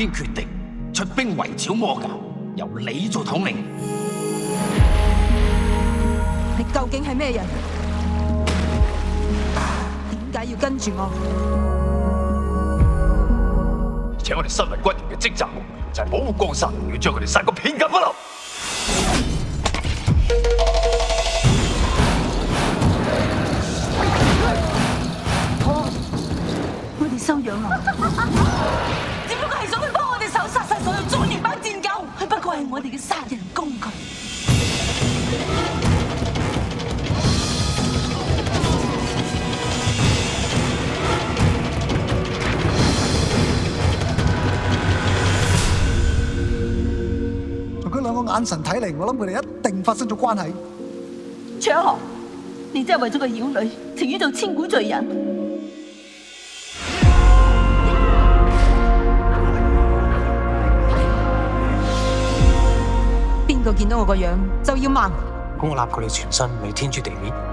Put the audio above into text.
經決定出兵圍剿魔教，由你做統領。你究竟係咩人？點解要跟住我？而且我哋身為軍人嘅職責就係保護江山，要將佢哋殺個片甲不留。我哋收養啊！只不過係想佢幫我哋手殺晒所有中年班戰狗，佢不過係我哋嘅殺人工具。從佢兩個眼神睇嚟，我諗佢哋一定發生咗關係。長河，你真係為咗個妖女，情願做千古罪人。邊個見到我個樣就要盲？孤立佢哋全身，咪天誅地滅。